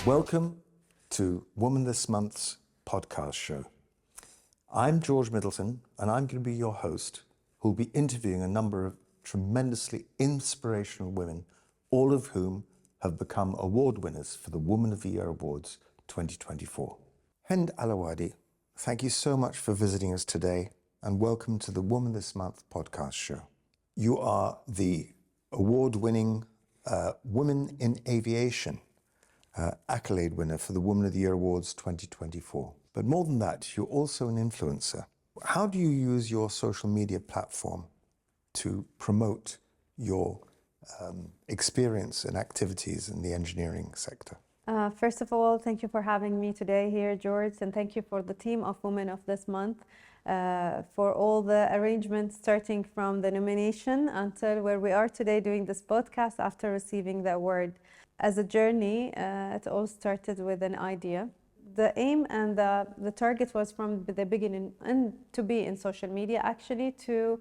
Welcome to Woman This Month's podcast show. I'm George Middleton, and I'm going to be your host, who'll be interviewing a number of tremendously inspirational women, all of whom have become award winners for the Woman of the Year Awards 2024. Hend Alawadhi, thank you so much for visiting us today, and welcome to the Woman This Month podcast show. You are the award-winning Women in Aviation accolade winner for the Woman of the Year Awards 2024. But more than that, you're also an influencer. How do you use your social media platform to promote your experience and activities in the engineering sector? First of all, thank you for having me today here, George, and thank you for the team of Women of this month for all the arrangements, starting from the nomination until where we are today doing this podcast after receiving the award. As a journey, it all started with an idea. The aim and the target was from the beginning and to be in social media, actually, to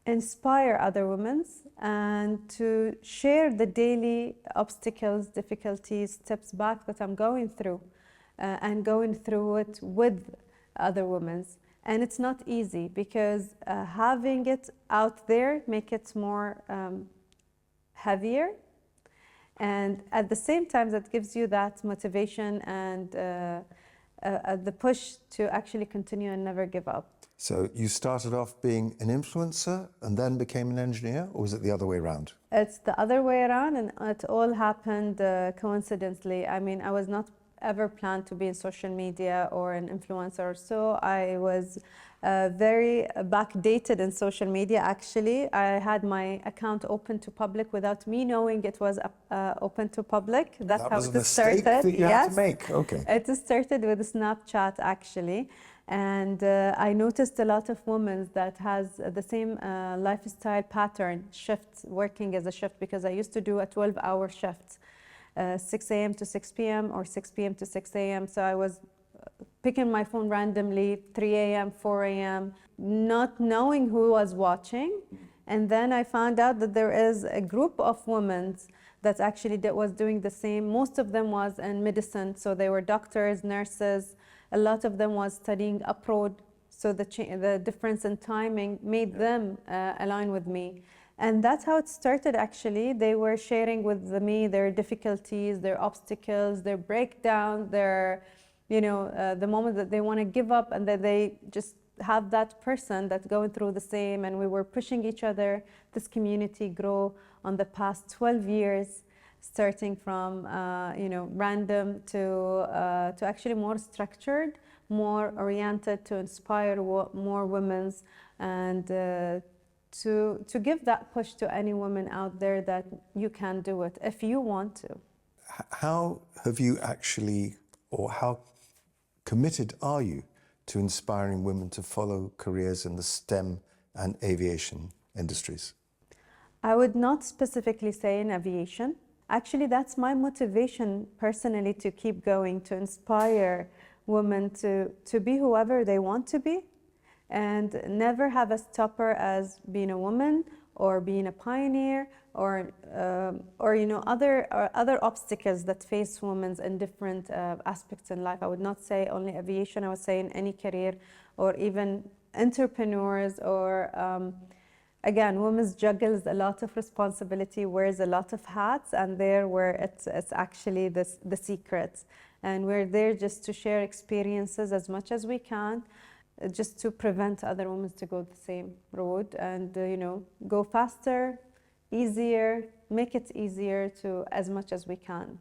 inspire other women and to share the daily obstacles, difficulties, steps back that I'm going through and going through it with other women. And it's not easy because having it out there make it more heavier. And at the same time, that gives you that motivation and the push to actually continue and never give up. So you started off being an influencer and then became an engineer, or was it the other way around? It's the other way around, and it all happened coincidentally. I mean, I was not ever planned to be in social media or an influencer or so. I was very backdated in social media, actually. I had my account open to public without me knowing it was open to public. That's how it started. That you had to make. Okay. It started with Snapchat, actually. And I noticed a lot of women that has the same lifestyle pattern, shift, working as a shift, because I used to do a 12-hour shift. 6 a.m. to 6 p.m. or 6 p.m. to 6 a.m. So I was picking my phone randomly, 3 a.m., 4 a.m., not knowing who was watching. And then I found out that there is a group of women that actually was doing the same. Most of them was in medicine, so they were doctors, nurses. A lot of them was studying abroad, so the difference in timing made them align with me. And that's how it started, actually. They were sharing with me their difficulties, their obstacles, their breakdown, their, the moment that they want to give up and that they just have that person that's going through the same. And we were pushing each other. This community grew on the past 12 years, starting from, random to actually more structured, more oriented to inspire more women and to give that push to any woman out there that you can do it if you want to. How have you actually, or how committed are you to inspiring women to follow careers in the STEM and aviation industries? I would not specifically say in aviation. Actually, that's my motivation personally to keep going, to inspire women to be whoever they want to be, and never have a stopper as being a woman or being a pioneer or other obstacles that face women in different aspects in life. I would not say only aviation. I would say in any career, or even entrepreneurs, or again, women juggles a lot of responsibility, wears a lot of hats, and there where it's actually the secret. And we're there just to share experiences as much as we can, just to prevent other women to go the same road and, go faster, easier, make it easier to as much as we can.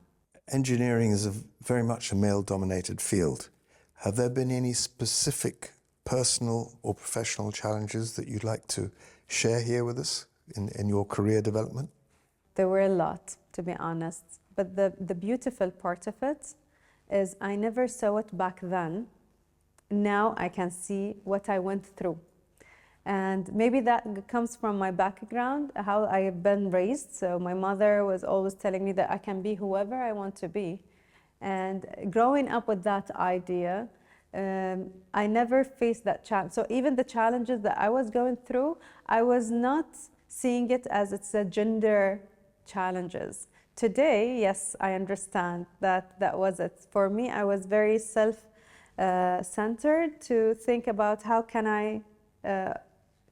Engineering is very much a male-dominated field. Have there been any specific personal or professional challenges that you'd like to share here with us in your career development? There were a lot, to be honest. But the beautiful part of it is I never saw it back then. Now I can see what I went through. And maybe that comes from my background, how I have been raised. So my mother was always telling me that I can be whoever I want to be. And growing up with that idea, I never faced that challenge. So even the challenges that I was going through, I was not seeing it as it's a gender challenges. Today, yes, I understand that that was it. For me, I was very self-centered to think about how can I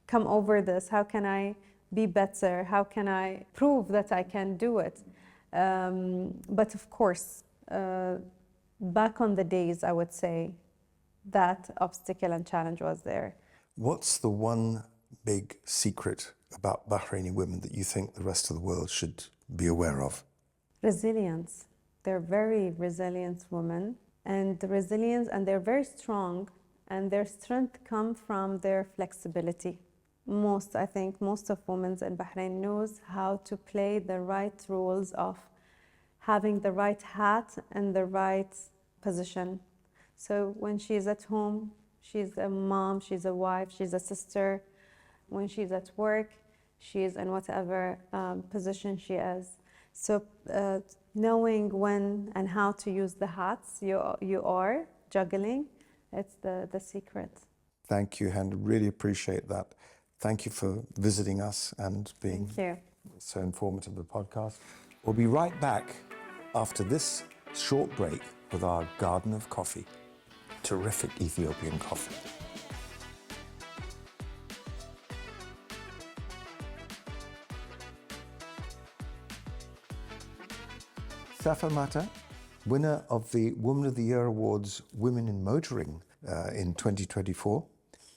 come over this? How can I be better? How can I prove that I can do it? But of course, back on the days, I would say that obstacle and challenge was there. What's the one big secret about Bahraini women that you think the rest of the world should be aware of? Resilience. They're very resilient women, and the resilience, and they're very strong, and their strength comes from their flexibility. I think most of women in Bahrain knows how to play the right roles of having the right hat and the right position. So when she's at home, she's a mom, she's a wife, she's a sister. When she's at work, she's in whatever position she is. So knowing when and how to use the hats you are juggling, it's the secret. Thank you, Hend. Really appreciate that. Thank you for visiting us and being so informative of the podcast. We'll be right back after this short break with our garden of coffee. Terrific Ethiopian coffee. Safa Mattar, winner of the Woman of the Year Awards Women in Motoring in 2024.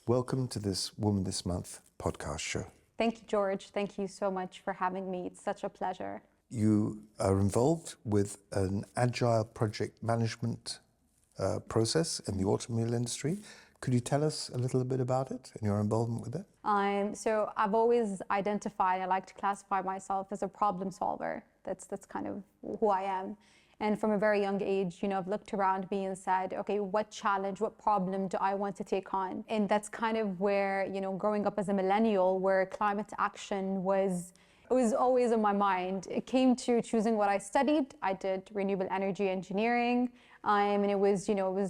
Welcome to this Woman This Month podcast show. Thank you, George. Thank you so much for having me. It's such a pleasure. You are involved with an agile project management process in the automobile industry. Could you tell us a little bit about it and your involvement with it? So I've always identified, I like to classify myself as a problem solver. That's kind of who I am. And from a very young age, I've looked around me and said, okay, what challenge, what problem do I want to take on? And that's kind of where, growing up as a millennial, where climate action was always in my mind. It came to choosing what I studied. I did renewable energy engineering. And it was,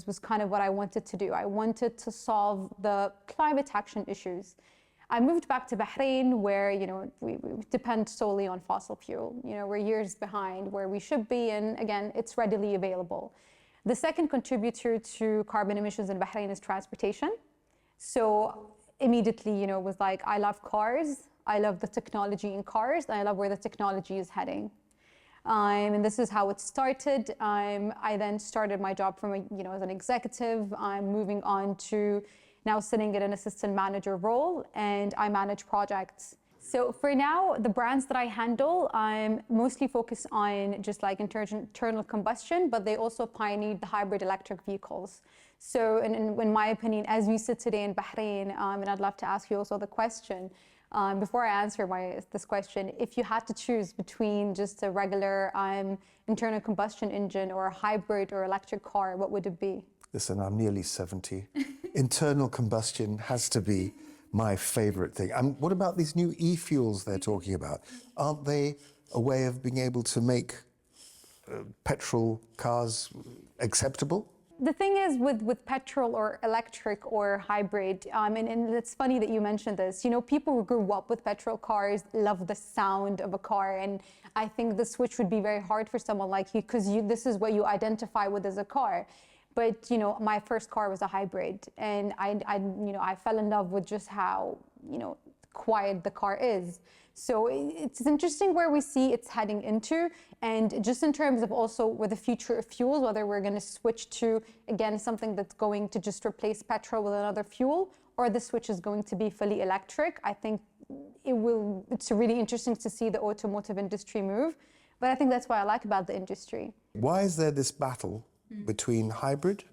was kind of what I wanted to do. I wanted to solve the climate action issues. I moved back to Bahrain where, we depend solely on fossil fuel. We're years behind where we should be, and again, it's readily available. The second contributor to carbon emissions in Bahrain is transportation. So immediately, was like, I love cars, I love the technology in cars, and I love where the technology is heading. And this is how it started. I then started my job from, as an executive. I'm moving on to now sitting in an assistant manager role, and I manage projects. So for now, the brands that I handle, I'm mostly focused on just like internal combustion, but they also pioneered the hybrid electric vehicles. So in my opinion, as we sit today in Bahrain, and I'd love to ask you also the question, before I answer this question, if you had to choose between just a regular internal combustion engine or a hybrid or electric car, what would it be? Listen, I'm nearly 70. Internal combustion has to be my favorite thing. And what about these new e-fuels they're talking about? Aren't they a way of being able to make petrol cars acceptable? The thing is with petrol or electric or hybrid, and it's funny that you mentioned this, people who grew up with petrol cars love the sound of a car, and I think the switch would be very hard for someone like you because this is what you identify with as a car. But, my first car was a hybrid, and I fell in love with just how, quiet the car is. So it's interesting where we see it's heading into, and just in terms of also with the future of fuels, whether we're going to switch to, again, something that's going to just replace petrol with another fuel, or the switch is going to be fully electric. I think it's really interesting to see the automotive industry move, but I think that's what I like about the industry. Why is there this battle between hybrid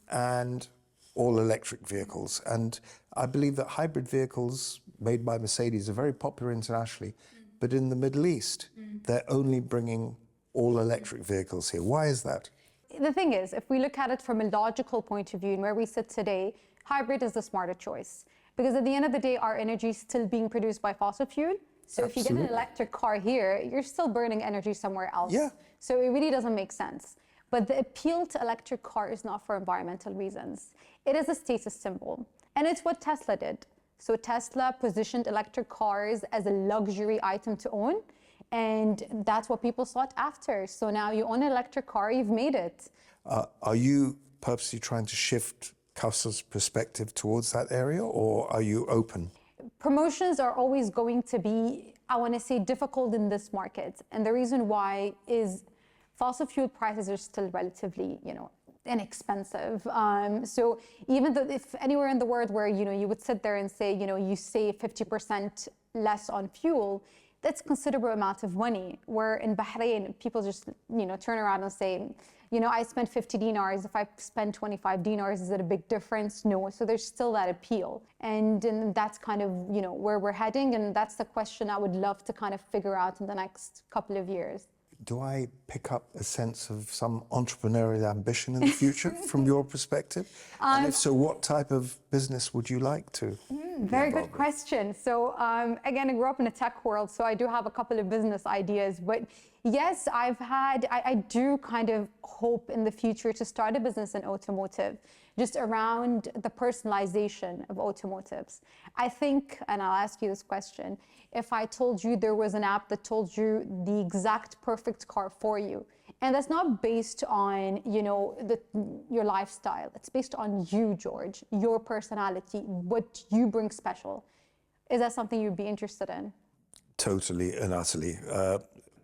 and all-electric vehicles? And I believe that hybrid vehicles made by Mercedes are very popular internationally, but in the Middle East, they're only bringing all-electric vehicles here. Why is that? The thing is, if we look at it from a logical point of view and where we sit today, hybrid is the smarter choice. Because at the end of the day, our energy is still being produced by fossil fuel. So if you get an electric car here, you're still burning energy somewhere else. Yeah. So it really doesn't make sense. But the appeal to electric car is not for environmental reasons. It is a status symbol. And it's what Tesla did. So Tesla positioned electric cars as a luxury item to own. And that's what people sought after. So now you own an electric car, you've made it. Are you purposely trying to shift Qasser's perspective towards that area, or are you open? Promotions are always going to be, I want to say, difficult in this market. And the reason why is fossil fuel prices are still relatively, inexpensive. So even though if anywhere in the world where, you would sit there and say, you save 50% less on fuel, that's a considerable amount of money. Where in Bahrain, people just, turn around and say, I spent 50 dinars. If I spend 25 dinars, is it a big difference? No. So there's still that appeal. And that's kind of, where we're heading. And that's the question I would love to kind of figure out in the next couple of years. Do I pick up a sense of some entrepreneurial ambition in the future from your perspective? And if so, what type of business would you like to? Very good question. So again, I grew up in a tech world, so I do have a couple of business ideas. But yes, I do kind of hope in the future to start a business in automotive, just around the personalization of automotives. I think, and I'll ask you this question, if I told you there was an app that told you the exact perfect car for you, and that's not based on, your lifestyle. It's based on you, George, your personality, what you bring special. Is that something you'd be interested in? Totally and utterly.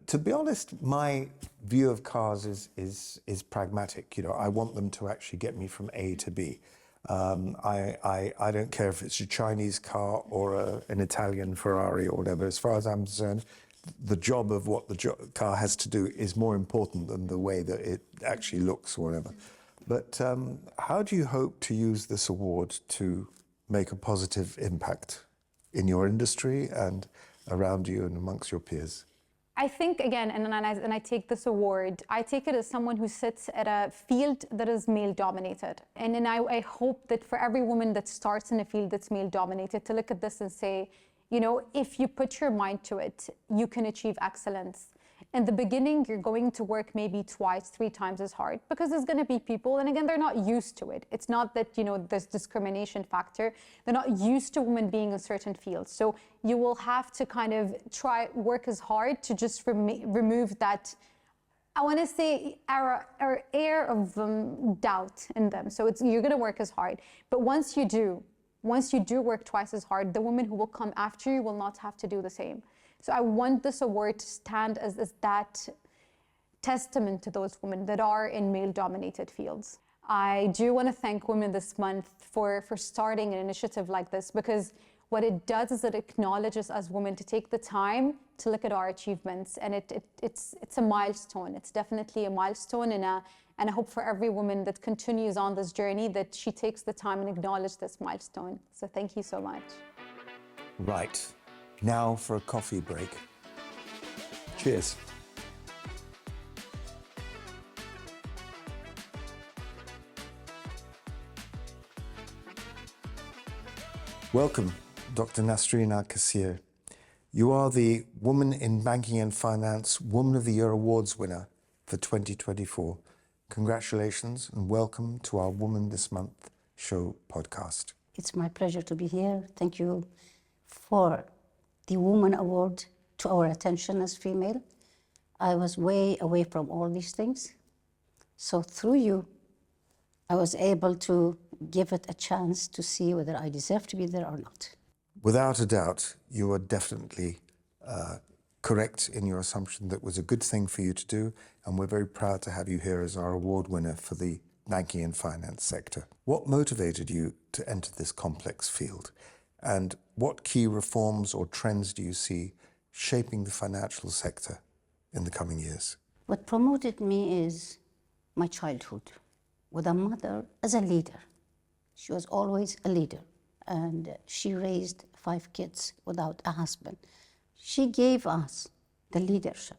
To be honest, my view of cars is pragmatic. I want them to actually get me from A to B. I don't care if it's a Chinese car or an Italian Ferrari or whatever. As far as I'm concerned, the job of what the car has to do is more important than the way that it actually looks or whatever. But how do you hope to use this award to make a positive impact in your industry and around you and amongst your peers? I think, again, and I take this award, I take it as someone who sits at a field that is male-dominated. And then I hope that for every woman that starts in a field that's male-dominated, to look at this and say, if you put your mind to it, you can achieve excellence. In the beginning, you're going to work maybe twice, 3 times as hard, because there's going to be people, and again, they're not used to it. It's not that, there's discrimination factor. They're not used to women being in certain fields. So you will have to kind of work as hard to just remove that, I want to say, air of doubt in them. So you're going to work as hard. But once you do work twice as hard, the women who will come after you will not have to do the same. So I want this award to stand as that testament to those women that are in male-dominated fields. I do want to thank Women this month for starting an initiative like this, because what it does is it acknowledges us women to take the time to look at our achievements, and it's a milestone. It's definitely a milestone, and I hope for every woman that continues on this journey that she takes the time and acknowledge this milestone. So thank you so much. Right. Now for a coffee break. Cheers. Welcome, Dr. Nasreen Al-Qasser. You are the Woman in Banking and Finance Woman of the Year Awards winner for 2024. Congratulations and welcome to our Woman This Month show podcast. It's my pleasure to be here. Thank you for the Woman Award to our attention as female. I was way away from all these things. So through you, I was able to give it a chance to see whether I deserve to be there or not. Without a doubt, you are definitely correct in your assumption that it was a good thing for you to do, and we're very proud to have you here as our award winner for the banking and finance sector. What motivated you to enter this complex field? And what key reforms or trends do you see shaping the financial sector in the coming years? What promoted me is my childhood with a mother as a leader. She was always a leader, and she raised 5 kids without a husband. She gave us the leadership,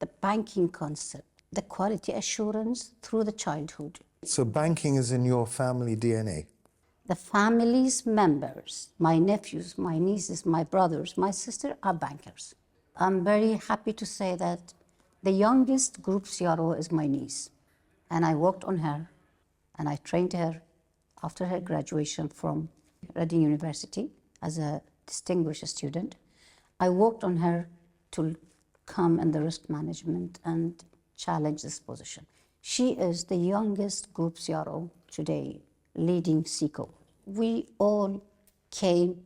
the banking concept, the quality assurance through the childhood. So banking is in your family DNA? The family's members, my nephews, my nieces, my brothers, my sister are bankers. I'm very happy to say that the youngest group CRO is my niece. And I worked on her and I trained her after her graduation from Reading University as a distinguished student. I worked on her to come in the risk management and challenge this position. She is the youngest group CRO today, leading SECO. We all came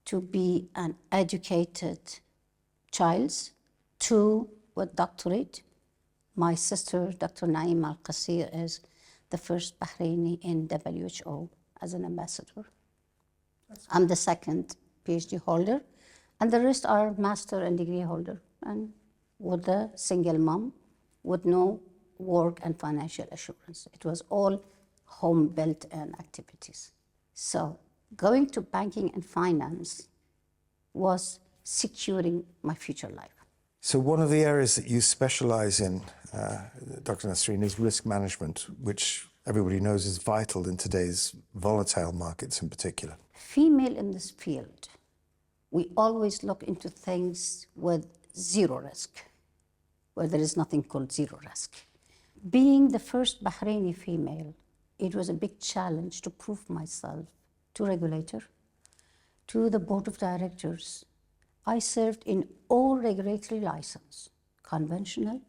to be an educated child, two with doctorate. My sister, Dr. Naeem Al-Qasir, is the first Bahraini in WHO as an ambassador. I'm the second PhD holder, and the rest are master and degree holder, and with a single mom, with no work and financial assurance. It was all home-built and activities. So going to banking and finance was securing my future life. So one of the areas that you specialize in, Dr. Nasreen, is risk management, which everybody knows is vital in today's volatile markets in particular. Female in this field, we always look into things with zero risk, where there is nothing called zero risk. Being the first Bahraini female, it was a big challenge to prove myself to regulator, to the board of directors. I served in all regulatory license, conventional,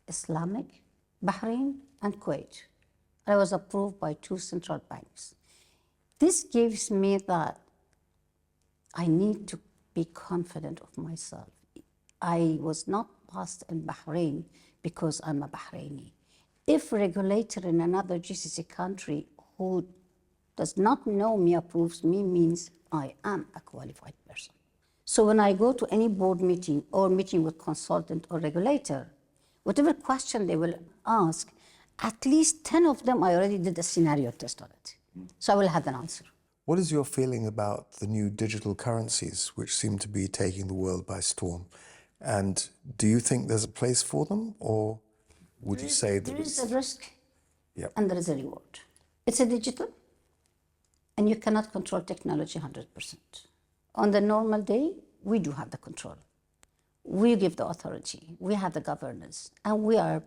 Islamic, Bahrain, and Kuwait. I was approved by 2 central banks. This gives me that I need to be confident of myself. I was not passed in Bahrain because I'm a Bahraini. If a regulator in another GCC country who does not know me approves me, means I am a qualified person. So when I go to any board meeting or meeting with consultant or regulator, whatever question they will ask, at least 10 of them I already did a scenario test on it. So I will have an answer. What is your feeling about the new digital currencies, which seem to be taking the world by storm? And do you think there's a place for them, or would you say that there is a risk and there is a reward? It's a digital, and you cannot control technology 100%. On the normal day, we do have the control. We give the authority, we have the governance, and we are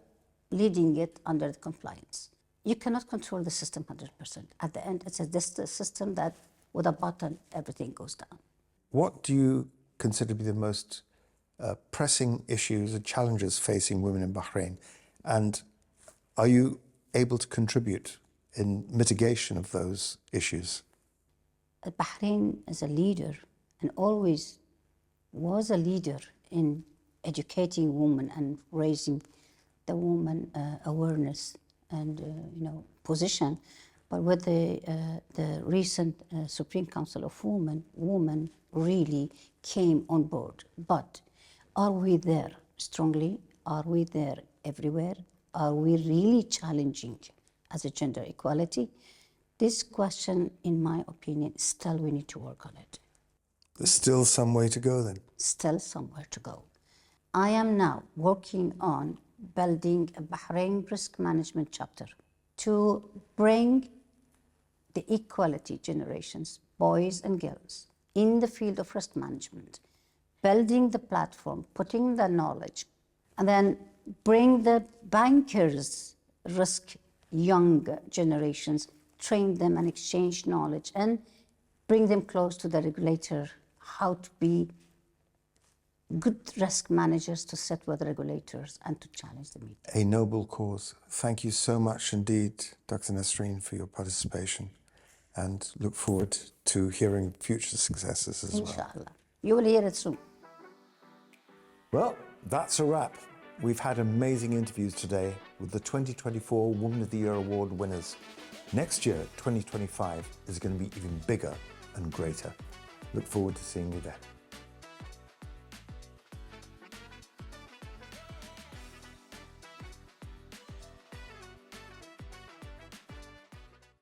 leading it under the compliance. You cannot control the system 100%. At the end, it's a system that with a button, everything goes down. What do you consider to be the most pressing issues and challenges facing women in Bahrain? And are you able to contribute in mitigation of those issues? Bahrain is a leader and always was a leader in educating women and raising the woman awareness and position. But with the recent Supreme Council of Women really came on board. But are we there strongly? Are we there everywhere? Are we really challenging as a gender equality? This question, in my opinion, still we need to work on it. There's still some way to go then? Still somewhere to go. I am now working on building a Bahrain risk management chapter to bring the equality generations, boys and girls, in the field of risk management, building the platform, putting the knowledge, and then bring the bankers, risk young generations, train them and exchange knowledge, and bring them close to the regulator, how to be good risk managers to sit with regulators and to challenge them. A noble cause. Thank you so much indeed, Dr. Nasreen, for your participation, and look forward to hearing future successes as well. Inshallah. You will hear it soon. Well, that's a wrap. We've had amazing interviews today with the 2024 Woman of the Year Award winners. Next year, 2025, is going to be even bigger and greater. Look forward to seeing you there.